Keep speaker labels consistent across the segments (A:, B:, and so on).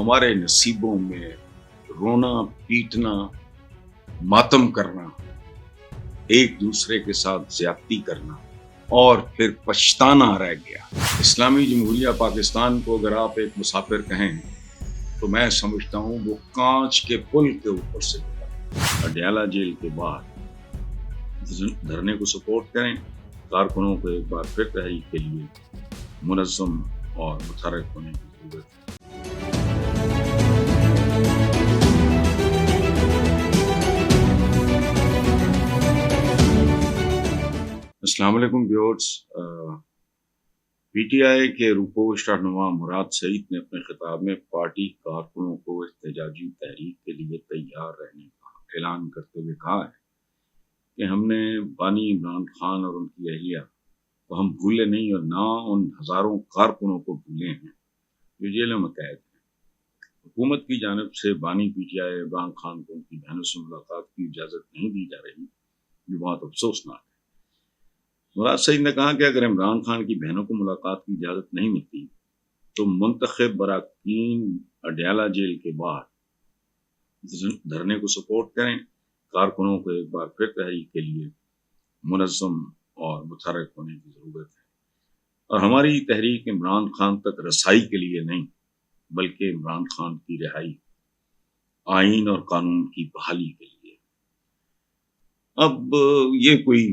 A: हमारे नसीबों में रोना पीटना मातम करना, एक दूसरे के साथ ज्यादती करना और फिर पछताना रह गया। इस्लामी जमहूरिया पाकिस्तान को अगर आप एक मुसाफिर कहें तो मैं समझता हूँ वो कांच के पुल के ऊपर से गुजरा। अडयाला जेल के बाहर धरने को सपोर्ट करें। कारकुनों को एक बार फिर तहरीक के लिए मुनज़्ज़म और मुतहर्रिक होने की जरूरत है। अस्सलाम वालेकुम व्यूअर्स। पीटीआई के रूपोश रहनुमा मुराद सईद ने अपने खिताब में पार्टी कारकुनों को एहतजाजी तहरीक के लिए तैयार रहने का ऐलान करते हुए कहा है कि हमने बानी इमरान खान और उनकी अहलिया को हम भूले नहीं और ना उन हजारों कारकुनों को भूले हैं जो जेलों में कैद हैं। हुकूमत की जानिब से बानी पीटीआई इमरान खान को उनकी बहनों से मुलाकात की इजाज़त नहीं दी जा रही, ये बहुत अफसोसनाक है। मुराद सईद ने कहा कि अगर इमरान खान की बहनों को मुलाकात की इजाज़त नहीं मिलती तो मुंतखब बराकीन अडयाला जेल के बाहर धरने को सपोर्ट करें। कारकुनों को एक बार फिर तहरीक के लिए मुनज़्ज़म और मुतहर्रिक होने की ज़रूरत है और हमारी तहरीक इमरान खान तक रसाई के लिए नहीं बल्कि इमरान खान की रिहाई, आईन और कानून की बहाली के लिए। अब ये कोई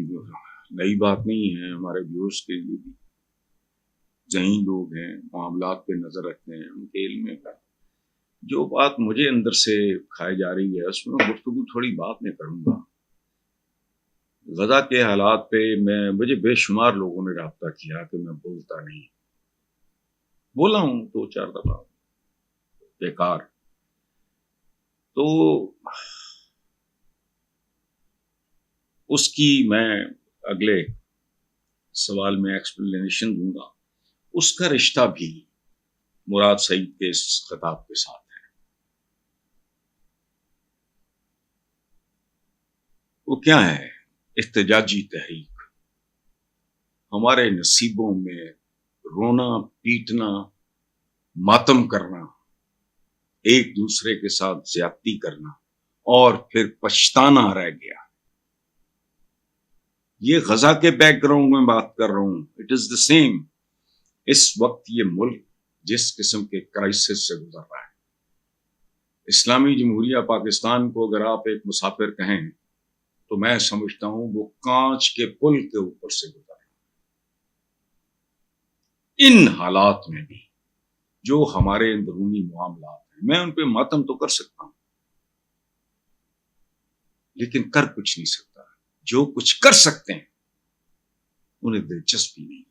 A: नई बात नहीं है, हमारे व्यूअर्स के लिए भी ज़हीन लोग हैं, मामलात पे नज़र रखते हैं, उनके इल्म में का जो बात मुझे अंदर से खाई जा रही है उसमें गुफ्तगू थोड़ी बात में करूँगा। गजा के हालात पे मुझे बेशुमार लोगों ने राब्ता किया कि मैं बोलता नहीं, बोला हूँ 2-4 दफा बेकार। तो उसकी मैं अगले सवाल में एक्सप्लेनेशन दूंगा। उसका रिश्ता भी मुराद सईद के इस खिताब के साथ है। वो क्या है? एहतजाजी तहरीक। हमारे नसीबों में रोना पीटना मातम करना, एक दूसरे के साथ ज्यादती करना और फिर पछताना रह गया। ये गजा के बैकग्राउंड में बात कर रहा हूं। It is the same. इस वक्त ये मुल्क जिस किस्म के क्राइसिस से गुजर रहा है, इस्लामी जमहूरिया पाकिस्तान को अगर आप एक मुसाफिर कहें तो मैं समझता हूं वो कांच के पुल के ऊपर से गुजर रहा है। इन हालात में भी जो हमारे अंदरूनी मामलात हैं, मैं उन पे मातम तो कर सकता हूं लेकिन कर कुछ नहीं सकता। जो कुछ कर सकते हैं उन्हें दिलचस्पी नहीं।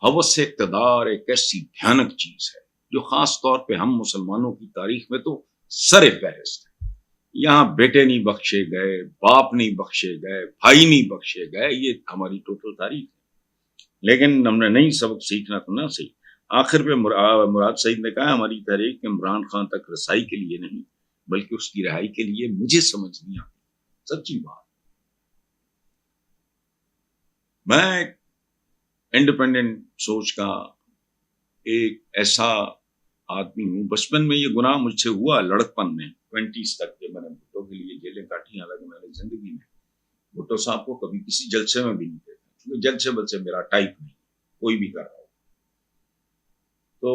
A: हवस इक़्तिदार एक ऐसी भयानक चीज है जो खास तौर पे हम मुसलमानों की तारीख में तो सरे फहरिस्त है। यहाँ बेटे नहीं बख्शे गए, बाप नहीं बख्शे गए, भाई नहीं बख्शे गए, ये हमारी टोटल तारीख है। लेकिन हमने नहीं सबक सीखना तो ना सही। आखिर पे मुराद सईद ने कहा हमारी तहरीक इमरान खान तक रसाई के लिए नहीं बल्कि उसकी रिहाई के लिए। मुझे समझ नहीं आती, सच्ची बात। मैं इंडिपेंडेंट सोच का एक ऐसा आदमी हूँ। बचपन में ये गुनाह मुझसे हुआ, लड़कपन में 20s तक के मैंने भुट्टो के लिए जेलें काटी। हालांकि मैंने जिंदगी में भुट्टो साहब को कभी किसी जलसे में भी नहीं देखा, क्योंकि जलसे बलसे मेरा टाइप नहीं, कोई भी कर रहा हो तो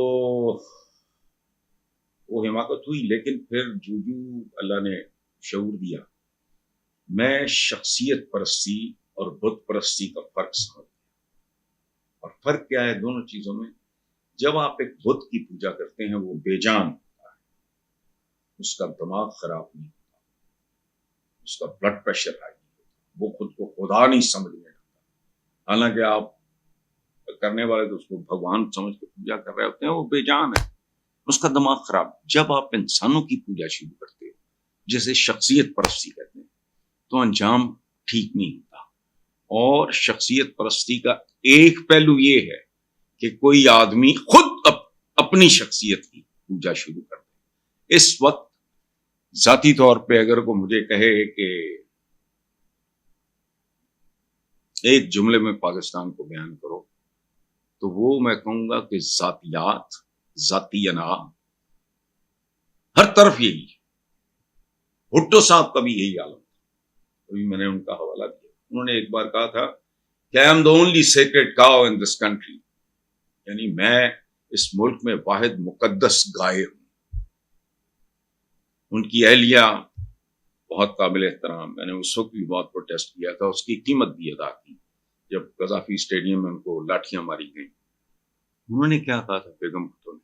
A: वो हिमाकत हुई। लेकिन फिर जूजू अल्लाह ने शऊर दिया, मैं शख्सियत परस्ती और बुत परस्ती का फर्क समझ गया। और फर्क क्या है दोनों चीजों में? जब आप एक बुत की पूजा करते हैं वो बेजान होता है, उसका दिमाग खराब नहीं होता, उसका ब्लड प्रेशर हाई नहीं होता, वो खुद को खुदा नहीं समझने लगता। हालांकि आप करने वाले तो उसको भगवान समझ के पूजा कर रहे होते हैं, वो बेजान है, उसका दिमाग खराब। जब आप इंसानों की पूजा शुरू करते हो जैसे शख्सियत परस्ती करते हैं तो अंजाम ठीक नहीं होता। और शख्सियत परस्ती का एक पहलू ये है कि कोई आदमी खुद अपनी शख्सियत की पूजा शुरू कर दे। इस वक्त जाती तौर पे अगर को मुझे कहे कि एक जुमले में पाकिस्तान को बयान करो तो वो मैं कहूंगा कि जातियात, जाती अना हर तरफ यही है। भुट्टो साहब का भी यही हाल था, अभी मैंने उनका हवाला दिया। उन्होंने एक बार कहा था कि I am the only sacred cow in this country, यानी मैं इस मुल्क में वाहिद मुकद्दस गाय हूं। उनकी अहलिया बहुत काबिल एहतराम, मैंने उस वक्त भी बहुत प्रोटेस्ट किया था, उसकी कीमत भी अदा की जब गजाफी स्टेडियम में उनको लाठियां मारी गई। उन्होंने क्या कहा था बेगम भुट्टो ने,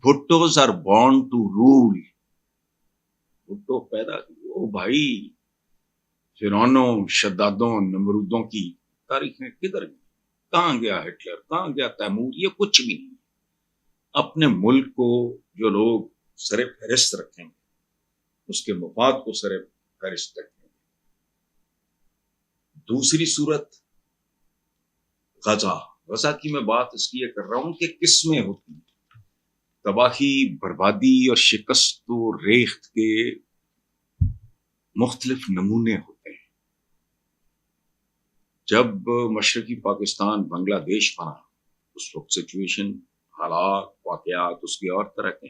A: Bhuttos are born to rule. Bhutto पैदा, ओ भाई, फिरौनों, शद्दादों, नमरूदों की तारीखें किधर गई? कहां गया हिटलर, कहां गया तैमूर? ये कुछ भी नहीं। अपने मुल्क को जो लोग सरे फहरिस्त रखेंगे, उसके मफाद को सरे फहरिस्त रखेंगे। दूसरी सूरत गजा की मैं बात इसलिए कर रहा हूं कि किस्में होती हैं, तबाही, बर्बादी और शिकस्त और रेख्त के मुख्तलिफ नमूने होते हैं। जब मशरकी पाकिस्तान बांग्लादेश बना, उस वक्त सिचुएशन, हालात, वाकयात उसके और तरह के,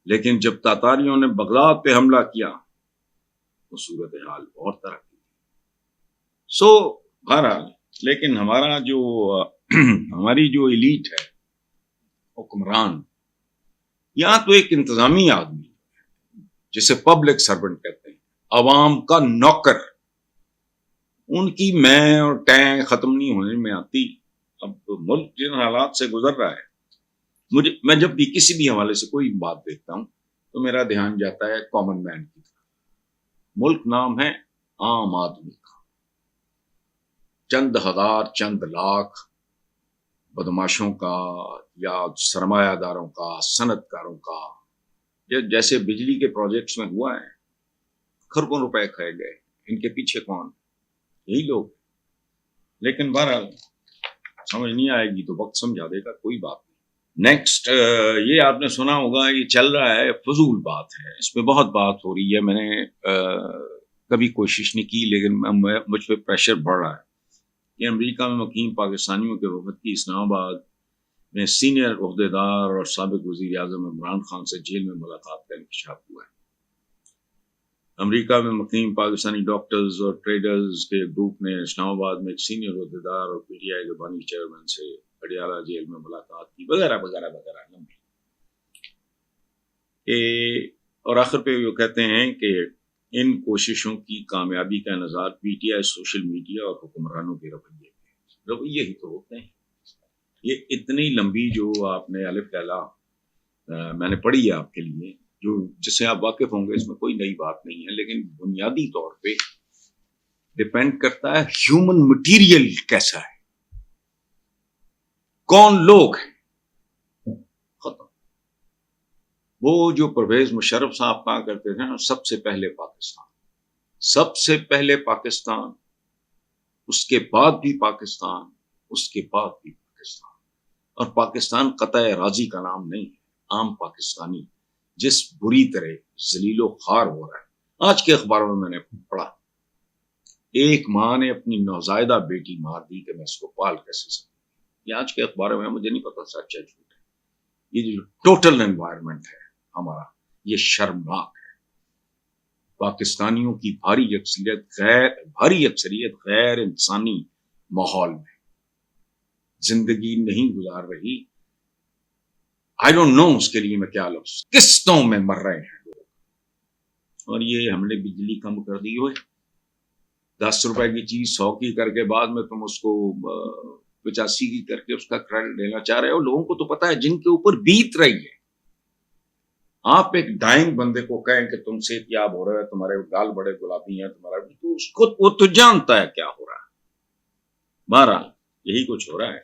A: लेकिन जब तातारियों ने बगदाद पे हमला किया तो सूरत हाल और तरह की। सो बहरहाल, लेकिन हमारा जो हमारी जो एलीट है, हुक्मरान, यहाँ तो एक इंतजामी आदमी जिसे पब्लिक सर्वेंट कहते हैं, अवाम का नौकर, उनकी मैं और टैं खत्म नहीं होने में आती। अब मुल्क जिन हालात से गुजर रहा है, मैं जब भी किसी भी हवाले से कोई बात देखता हूं तो मेरा ध्यान जाता है कॉमन मैन की तरफ। मुल्क नाम है आम आदमी का, चंद हजार, चंद लाख बदमाशों का या सरमायादारों का, सनतकारों का, जैसे बिजली के प्रोजेक्ट्स में हुआ है, खरबों रुपए खाए गए। इनके पीछे कौन? यही लोग। लेकिन बहरहाल समझ नहीं आएगी तो वक्त समझा देगा, कोई बात नहीं। नेक्स्ट, ये आपने सुना होगा, ये चल रहा है, फजूल बात है, इसमें बहुत बात हो रही है। मैंने कभी कोशिश नहीं की, लेकिन मुझ पर प्रेशर बढ़ रहा है कि अमेरिका में मुकीम पाकिस्तानियों के वफद की इस्लामाबाद में सीनियर ओहदेदार और साबिक वजीर आजम इमरान खान से जेल में मुलाकात का इंकशाफ हुआ है। अमेरिका में मुकीम पाकिस्तानी डॉक्टर्स और ट्रेडर्स के ग्रुप ने इस्लामाबाद में एक सीनियर ओहदेदार और पीटीआई के बानी चेयरमैन से अडियाला जेल में मुलाकात की, वगैरह वगैरह वगैरह लंबी। और आखिर पे वो कहते हैं कि इन कोशिशों की कामयाबी का नज़ार पीटीआई, सोशल मीडिया और हुक्मरानों के रवैये ही तो होते हैं। ये इतनी लंबी जो आपने अलिफ लैला मैंने पढ़ी है आपके लिए, जो जिससे आप वाकिफ होंगे, इसमें कोई नई बात नहीं है, लेकिन बुनियादी तौर पे डिपेंड करता है ह्यूमन मटेरियल कैसा है, कौन लोग हैं, खत्म। वो जो परवेज मुशर्रफ साहब कहा करते थे ना, सबसे पहले पाकिस्तान, सबसे पहले पाकिस्तान, उसके बाद भी पाकिस्तान, उसके बाद भी पाकिस्तान। और पाकिस्तान कतई राजी का नाम नहीं है, आम पाकिस्तानी जिस बुरी तरह जलीलो खार हो रहा है। आज के अखबारों में मैंने पढ़ा, एक माँ ने अपनी नौजायदा बेटी मार दी कि मैं इसको पाल कैसे सकूं। ये आज के अखबारों में, मुझे नहीं पता सच है झूठ है। ये जो टोटल एनवायरनमेंट है हमारा, ये शर्मनाक है। पाकिस्तानियों की भारी अक्सरियत गैर इंसानी माहौल में जिंदगी नहीं गुजार रही। आई डोंट नो उसके लिए मैं क्या लफ्ज, किस्तों में मर रहे हैं लोग। और ये हमने बिजली कम कर दी हुई, 10 रुपए की चीज 100 की करके बाद में तुम उसको 85 की करके उसका क्रेडिट लेना चाह रहे हो। लोगों को तो पता है जिनके ऊपर बीत रही है। आप एक डाइंग बंदे को कहें कि तुम सेहतयाब हो रहे हो, तुम्हारे गाल बड़े गुलाबी हैं, तुम्हारा, तो उसको वो तो जानता है क्या हो रहा है। बहरहाल यही कुछ हो रहा है।